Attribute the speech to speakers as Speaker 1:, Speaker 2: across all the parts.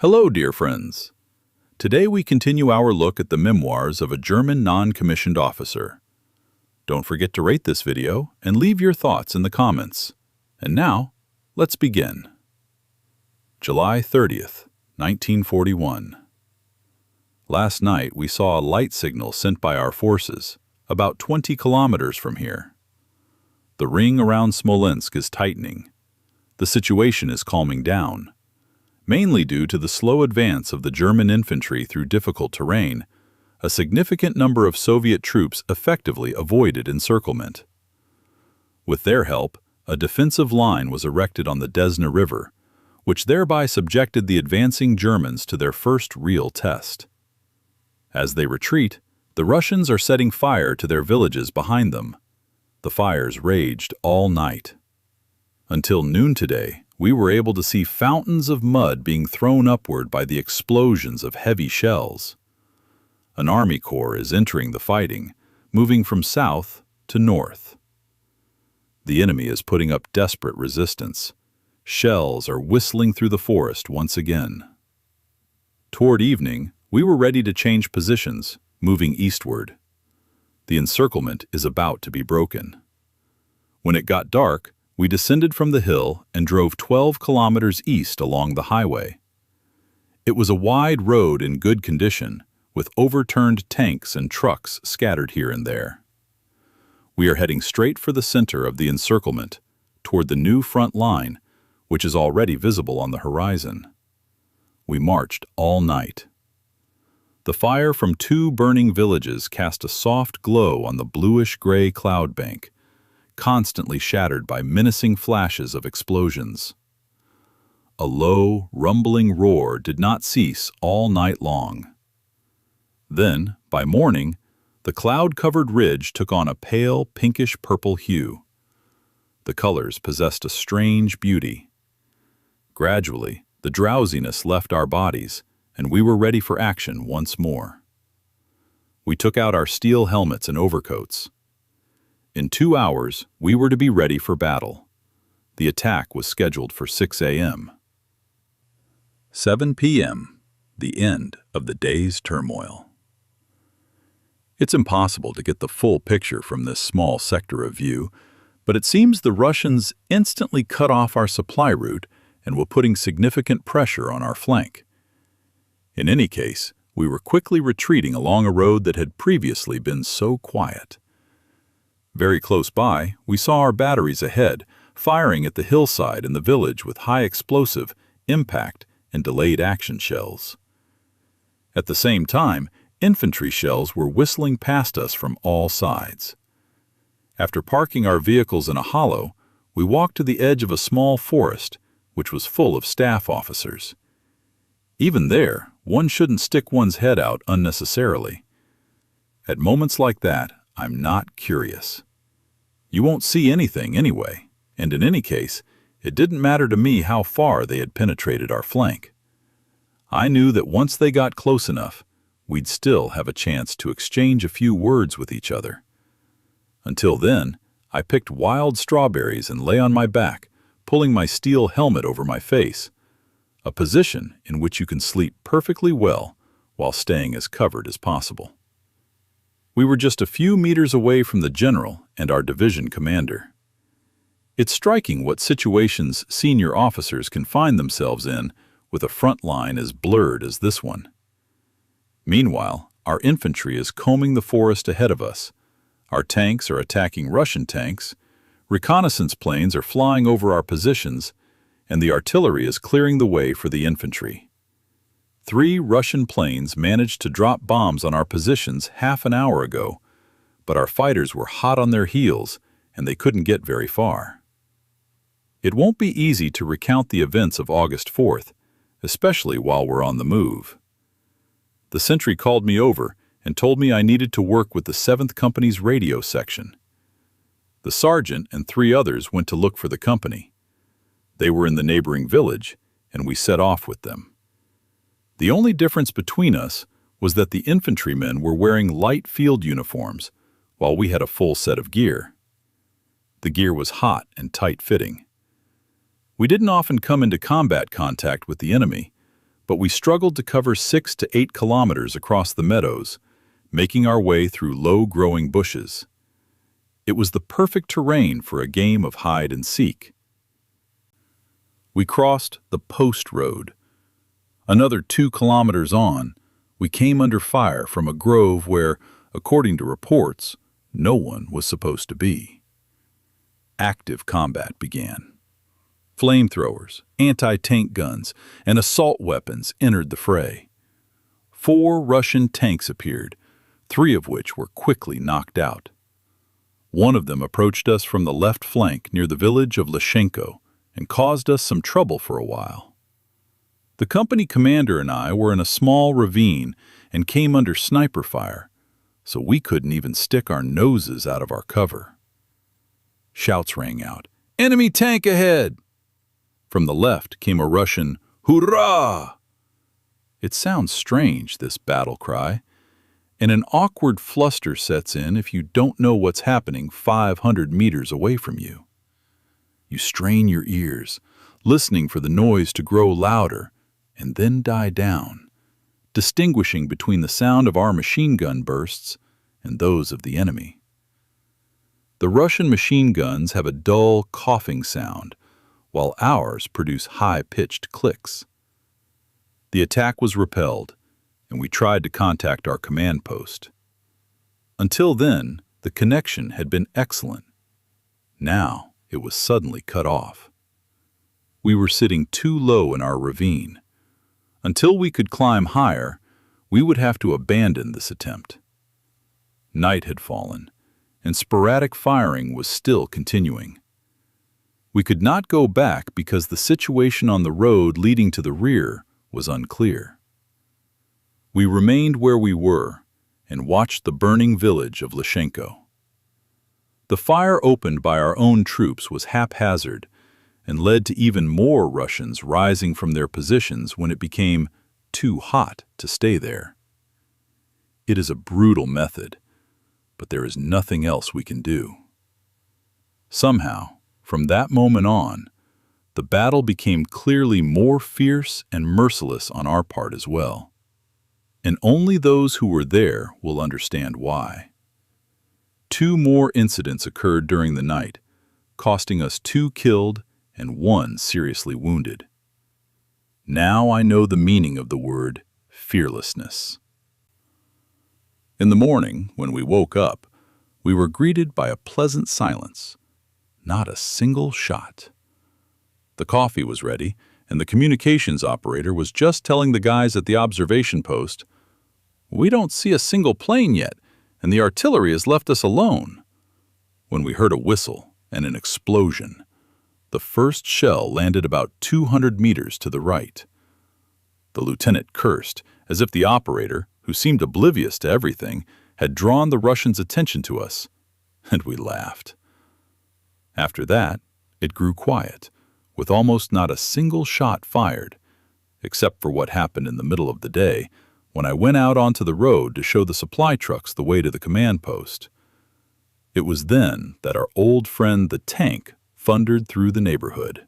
Speaker 1: Hello, dear friends. Today we continue our look at the memoirs of a German non-commissioned officer. Don't forget to rate this video and leave your thoughts in the comments. And now, let's begin. July 30th, 1941. Last night we saw a light signal sent by our forces, about 20 kilometers from here. The ring around Smolensk is tightening. The situation is calming down. Mainly due to the slow advance of the German infantry through difficult terrain, a significant number of Soviet troops effectively avoided encirclement. With their help, a defensive line was erected on the Desna River, which thereby subjected the advancing Germans to their first real test. As they retreat, the Russians are setting fire to their villages behind them. The fires raged all night. Until noon today, we were able to see fountains of mud being thrown upward by the explosions of heavy shells. An army corps is entering the fighting, moving from south to north. The enemy is putting up desperate resistance. Shells are whistling through the forest once again. Toward evening, we were ready to change positions, moving eastward. The encirclement is about to be broken. When it got dark, we descended from the hill and drove 12 kilometers east along the highway. It was a wide road in good condition, with overturned tanks and trucks scattered here and there. We are heading straight for the center of the encirclement, toward the new front line, which is already visible on the horizon. We marched all night. The fire from 2 burning villages cast a soft glow on the bluish-gray cloud bank, constantly shattered by menacing flashes of explosions. A low, rumbling roar did not cease all night long. Then, by morning, the cloud-covered ridge took on a pale pinkish-purple hue. The colors possessed a strange beauty. Gradually, the drowsiness left our bodies, and we were ready for action once more. We took out our steel helmets and overcoats. In 2 hours, we were to be ready for battle. The attack was scheduled for 6 a.m. 7 p.m., the end of the day's turmoil. It's impossible to get the full picture from this small sector of view, but it seems the Russians instantly cut off our supply route and were putting significant pressure on our flank. In any case, we were quickly retreating along a road that had previously been so quiet. Very close by, we saw our batteries ahead, firing at the hillside and the village with high explosive, impact, and delayed action shells. At the same time, infantry shells were whistling past us from all sides. After parking our vehicles in a hollow, we walked to the edge of a small forest, which was full of staff officers. Even there, one shouldn't stick one's head out unnecessarily. At moments like that, I'm not curious. You won't see anything anyway, and in any case, it didn't matter to me how far they had penetrated our flank. I knew that once they got close enough, we'd still have a chance to exchange a few words with each other. Until then, I picked wild strawberries and lay on my back, pulling my steel helmet over my face, a position in which you can sleep perfectly well while staying as covered as possible. We were just a few meters away from the general and our division commander. It's striking what situations senior officers can find themselves in with a front line as blurred as this one. Meanwhile, our infantry is combing the forest ahead of us. Our tanks are attacking Russian tanks, reconnaissance planes are flying over our positions, and the artillery is clearing the way for the infantry. 3 Russian planes managed to drop bombs on our positions half an hour ago, but our fighters were hot on their heels and they couldn't get very far. It won't be easy to recount the events of August 4th, especially while we're on the move. The sentry called me over and told me I needed to work with the 7th Company's radio section. The sergeant and 3 others went to look for the company. They were in the neighboring village, and we set off with them. The only difference between us was that the infantrymen were wearing light field uniforms, while we had a full set of gear. The gear was hot and tight-fitting. We didn't often come into combat contact with the enemy, but we struggled to cover 6 to 8 kilometers across the meadows, making our way through low-growing bushes. It was the perfect terrain for a game of hide-and-seek. We crossed the post road. Another 2 kilometers on, we came under fire from a grove where, according to reports, no one was supposed to be. Active combat began. Flamethrowers, anti-tank guns, and assault weapons entered the fray. 4 Russian tanks appeared, 3 of which were quickly knocked out. One of them approached us from the left flank near the village of Lyshenko and caused us some trouble for a while. The company commander and I were in a small ravine and came under sniper fire, so we couldn't even stick our noses out of our cover. Shouts rang out, "Enemy tank ahead!" From the left came a Russian, "Hurrah!" It sounds strange, this battle cry, and an awkward fluster sets in if you don't know what's happening 500 meters away from you. You strain your ears, listening for the noise to grow louder and then die down, distinguishing between the sound of our machine gun bursts and those of the enemy. The Russian machine guns have a dull, coughing sound, while ours produce high-pitched clicks. The attack was repelled, and we tried to contact our command post. Until then, the connection had been excellent. Now it was suddenly cut off. We were sitting too low in our ravine. Until we could climb higher, we would have to abandon this attempt. Night had fallen, and sporadic firing was still continuing. We could not go back because the situation on the road leading to the rear was unclear. We remained where we were and watched the burning village of Lyshenko. The fire opened by our own troops was haphazard and led to even more Russians rising from their positions when it became too hot to stay there. It is a brutal method, but there is nothing else we can do. Somehow, from that moment on, the battle became clearly more fierce and merciless on our part as well. And only those who were there will understand why. 2 more incidents occurred during the night, costing us 2 killed and 1 seriously wounded. Now I know the meaning of the word fearlessness. In the morning, when we woke up, we were greeted by a pleasant silence. Not a single shot. The coffee was ready, and the communications operator was just telling the guys at the observation post, "We don't see a single plane yet, and the artillery has left us alone," when we heard a whistle and an explosion. The first shell landed about 200 meters to the right. The lieutenant cursed, as if the operator, who seemed oblivious to everything, had drawn the Russians' attention to us, and we laughed. After that, it grew quiet, with almost not a single shot fired, except for what happened in the middle of the day when I went out onto the road to show the supply trucks the way to the command post. It was then that our old friend the tank thundered through the neighborhood.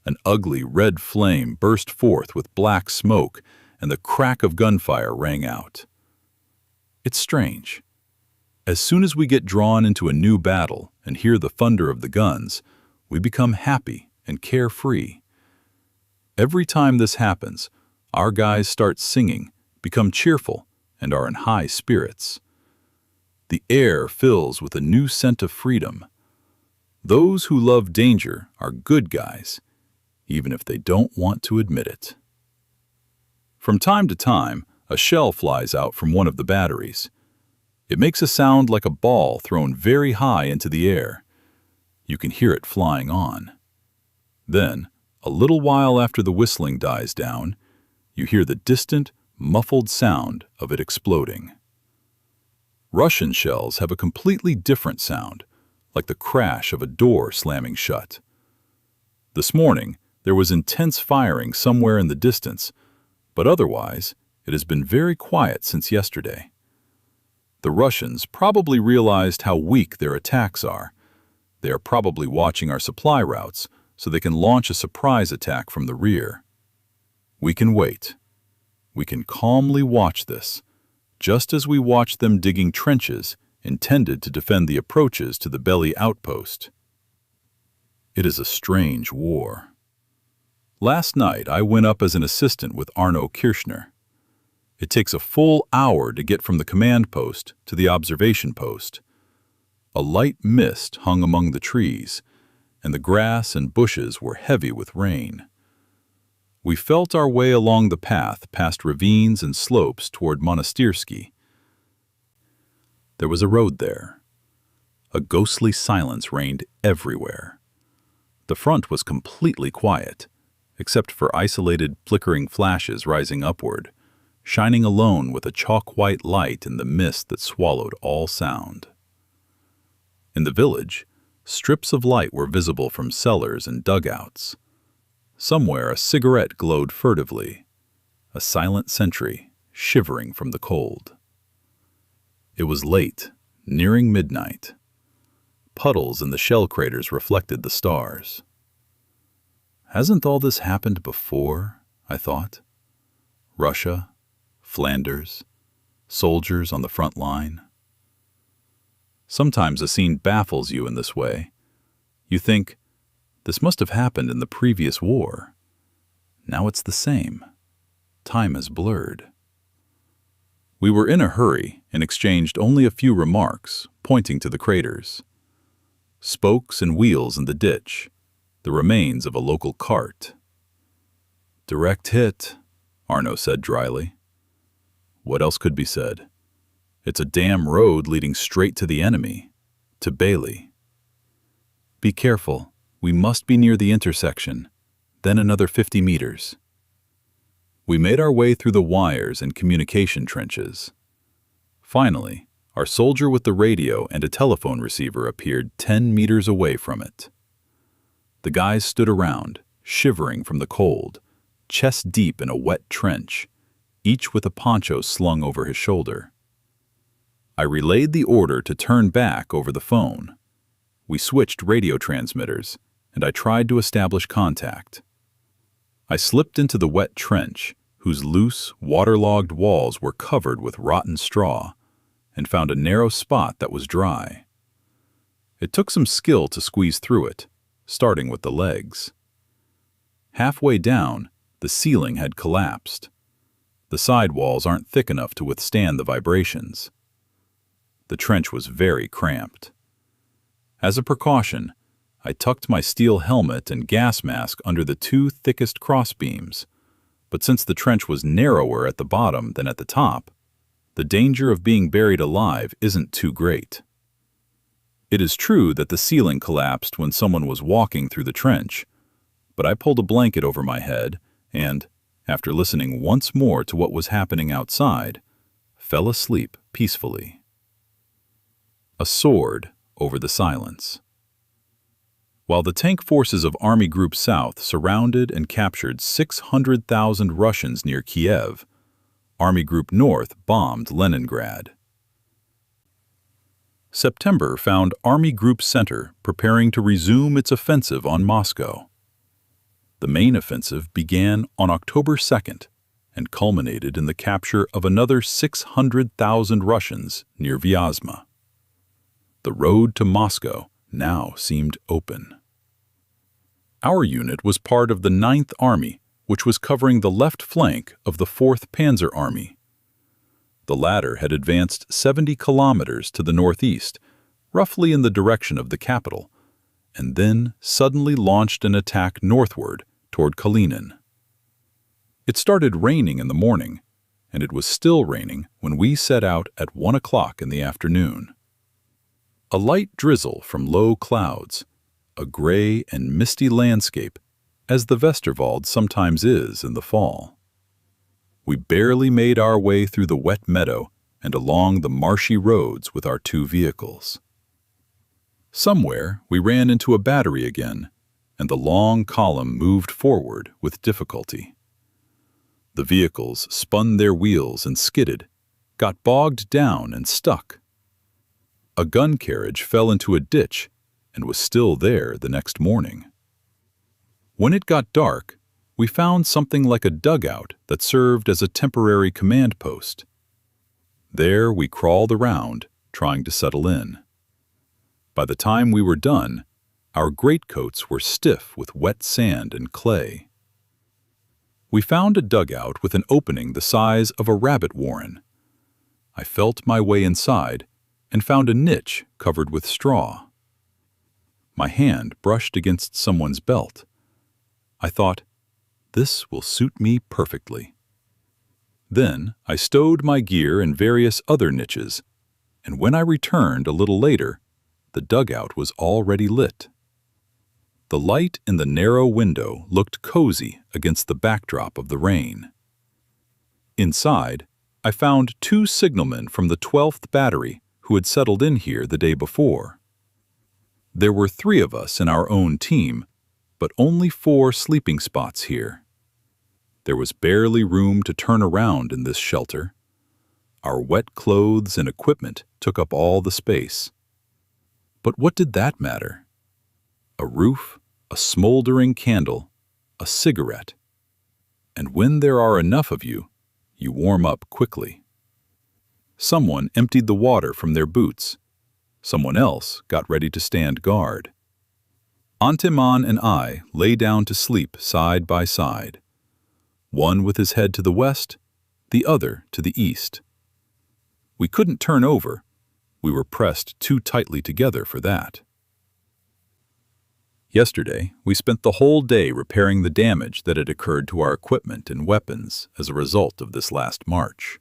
Speaker 1: An ugly red flame burst forth with black smoke, and the crack of gunfire rang out. It's strange. As soon as we get drawn into a new battle and hear the thunder of the guns, we become happy and carefree. Every time this happens, our guys start singing, become cheerful, and are in high spirits. The air fills with a new scent of freedom. Those who love danger are good guys, even if they don't want to admit it. From time to time, a shell flies out from one of the batteries. It makes a sound like a ball thrown very high into the air. You can hear it flying on. Then, a little while after the whistling dies down, you hear the distant, muffled sound of it exploding. Russian shells have a completely different sound, like the crash of a door slamming shut. This morning, there was intense firing somewhere in the distance, but otherwise, it has been very quiet since yesterday. The Russians probably realized how weak their attacks are. They are probably watching our supply routes so they can launch a surprise attack from the rear. We can wait. We can calmly watch this, just as we watch them digging trenches intended to defend the approaches to the Belly outpost. It is a strange war. Last night, I went up as an assistant with Arno Kirchner. It takes a full hour to get from the command post to the observation post. A light mist hung among the trees, and the grass and bushes were heavy with rain. We felt our way along the path past ravines and slopes toward Monastyrsky. There was a road there. A ghostly silence reigned everywhere. The front was completely quiet, except for isolated flickering flashes rising upward, shining alone with a chalk-white light in the mist that swallowed all sound. In the village, strips of light were visible from cellars and dugouts. Somewhere a cigarette glowed furtively, a silent sentry shivering from the cold. It was late, nearing midnight. Puddles in the shell craters reflected the stars. Hasn't all this happened before, I thought? Russia, Flanders, soldiers on the front line. Sometimes a scene baffles you in this way. You think, this must have happened in the previous war. Now it's the same. Time is blurred. We were in a hurry and exchanged only a few remarks, pointing to the craters. Spokes and wheels in the ditch, the remains of a local cart. Direct hit, Arno said dryly. What else could be said? It's a damn road leading straight to the enemy, to Bailey. Be careful, we must be near the intersection, then another 50 meters. We made our way through the wires and communication trenches. Finally, our soldier with the radio and a telephone receiver appeared 10 meters away from it. The guys stood around, shivering from the cold, chest deep in a wet trench, each with a poncho slung over his shoulder. I relayed the order to turn back over the phone. We switched radio transmitters, and I tried to establish contact. I slipped into the wet trench, whose loose, waterlogged walls were covered with rotten straw, and found a narrow spot that was dry. It took some skill to squeeze through it, starting with the legs. Halfway down, the ceiling had collapsed. The side walls aren't thick enough to withstand the vibrations. The trench was very cramped. As a precaution, I tucked my steel helmet and gas mask under the two thickest crossbeams, but since the trench was narrower at the bottom than at the top, the danger of being buried alive isn't too great. It is true that the ceiling collapsed when someone was walking through the trench, but I pulled a blanket over my head and, after listening once more to what was happening outside, fell asleep peacefully. A sword over the silence. While the tank forces of Army Group South surrounded and captured 600,000 Russians near Kyiv, Army Group North bombed Leningrad. September found Army Group Center preparing to resume its offensive on Moscow. The main offensive began on October 2nd and culminated in the capture of another 600,000 Russians near Vyazma. The road to Moscow now seemed open. Our unit was part of the 9th Army, which was covering the left flank of the 4th Panzer Army. The latter had advanced 70 kilometers to the northeast, roughly in the direction of the capital, and then suddenly launched an attack northward toward Kalinin. It started raining in the morning, and it was still raining when we set out at 1 o'clock in the afternoon. A light drizzle from low clouds, a gray and misty landscape, as the Westerwald sometimes is in the fall. We barely made our way through the wet meadow and along the marshy roads with our two vehicles. Somewhere we ran into a battery again, and the long column moved forward with difficulty. The vehicles spun their wheels and skidded, got bogged down and stuck. A gun carriage fell into a ditch and was still there the next morning. When it got dark, we found something like a dugout that served as a temporary command post. There we crawled around, trying to settle in. By the time we were done, our greatcoats were stiff with wet sand and clay. We found a dugout with an opening the size of a rabbit warren. I felt my way inside and found a niche covered with straw. My hand brushed against someone's belt. I thought, this will suit me perfectly. Then I stowed my gear in various other niches, and when I returned a little later, the dugout was already lit. The light in the narrow window looked cozy against the backdrop of the rain. Inside, I found 2 signalmen from the 12th Battery who had settled in here the day before. There were 3 of us in our own team, but only 4 sleeping spots here. There was barely room to turn around in this shelter. Our wet clothes and equipment took up all the space. But what did that matter? A roof, a smoldering candle, a cigarette. And when there are enough of you, you warm up quickly. Someone emptied the water from their boots. Someone else got ready to stand guard. Anteman and I lay down to sleep side by side, one with his head to the west, the other to the east. We couldn't turn over. We were pressed too tightly together for that. Yesterday, we spent the whole day repairing the damage that had occurred to our equipment and weapons as a result of this last march.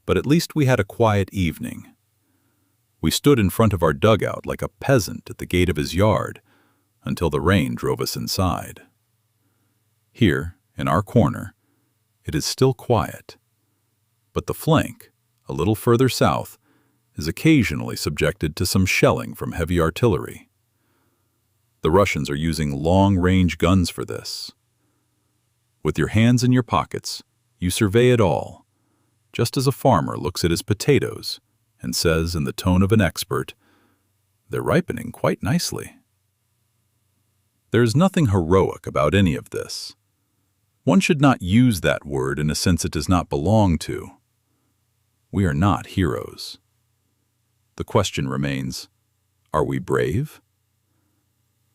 Speaker 1: But at least we had a quiet evening. We stood in front of our dugout like a peasant at the gate of his yard until the rain drove us inside. Here, in our corner, it is still quiet, but the flank, a little further south, is occasionally subjected to some shelling from heavy artillery. The Russians are using long-range guns for this. With your hands in your pockets, you survey it all, just as a farmer looks at his potatoes and says in the tone of an expert, "They're ripening quite nicely." There's nothing heroic about any of this. One should not use that word in a sense it does not belong to. We are not heroes. The question remains, are we brave?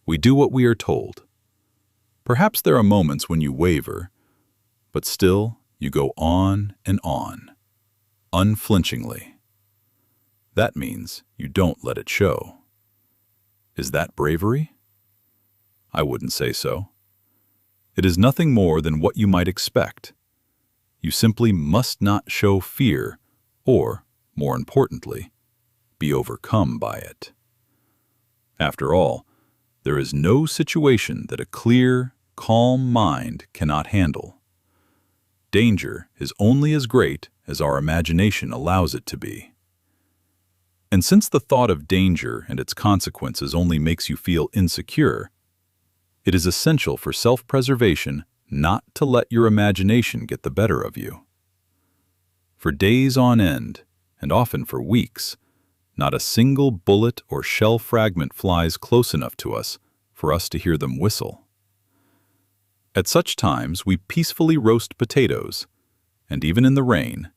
Speaker 1: We do what we are told. Perhaps there are moments when you waver, but still you go on and on, unflinchingly. That means you don't let it show. Is that bravery? I wouldn't say so. It is nothing more than what you might expect. You simply must not show fear or, more importantly, be overcome by it. After all, there is no situation that a clear, calm mind cannot handle. Danger is only as great as our imagination allows it to be. And since the thought of danger and its consequences only makes you feel insecure, it is essential for self-preservation not to let your imagination get the better of you. For days on end, and often for weeks, not a single bullet or shell fragment flies close enough to us for us to hear them whistle. At such times, we peacefully roast potatoes, and even in the rain,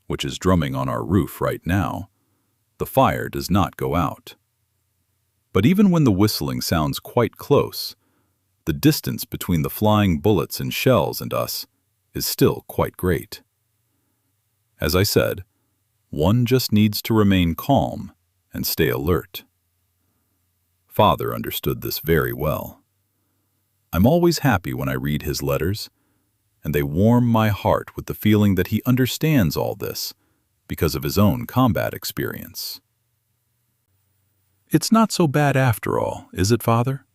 Speaker 1: which is drumming on our roof right now, the fire does not go out. But even when the whistling sounds quite close, the distance between the flying bullets and shells and us is still quite great. As I said, one just needs to remain calm and stay alert. Father understood this very well. I'm always happy when I read his letters, and they warm my heart with the feeling that he understands all this because of his own combat experience. It's not so bad after all, is it, Father?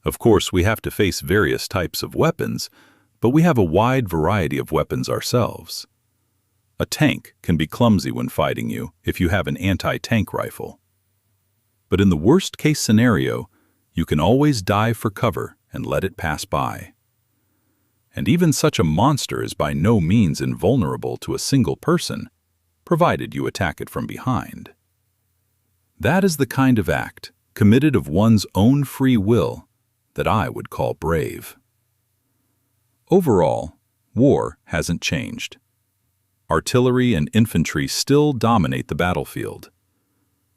Speaker 1: Of course, we have to face various types of weapons, but we have a wide variety of weapons ourselves. A tank can be clumsy when fighting you if you have an anti-tank rifle. But in the worst-case scenario, you can always dive for cover and let it pass by. And even such a monster is by no means invulnerable to a single person, provided you attack it from behind. That is the kind of act, committed of one's own free will, that I would call brave. Overall, war hasn't changed. Artillery and infantry still dominate the battlefield.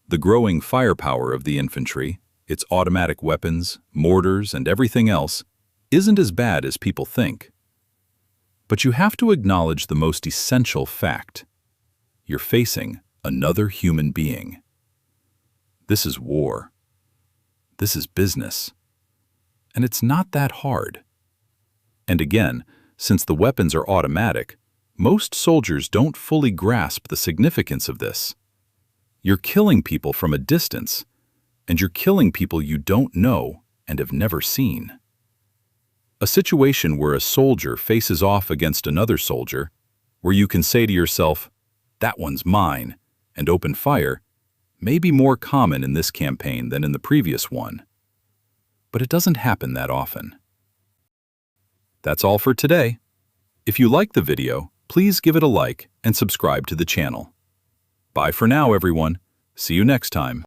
Speaker 1: The growing firepower of the infantry, its automatic weapons, mortars, and everything else, isn't as bad as people think. But you have to acknowledge the most essential fact. You're facing another human being. This is war. This is business. And it's not that hard. And again, since the weapons are automatic, most soldiers don't fully grasp the significance of this. You're killing people from a distance, and you're killing people you don't know and have never seen. A situation where a soldier faces off against another soldier, where you can say to yourself, "That one's mine," and open fire, may be more common in this campaign than in the previous one. But it doesn't happen that often. That's all for today. If you like the video, please give it a like and subscribe to the channel. Bye for now, everyone. See you next time.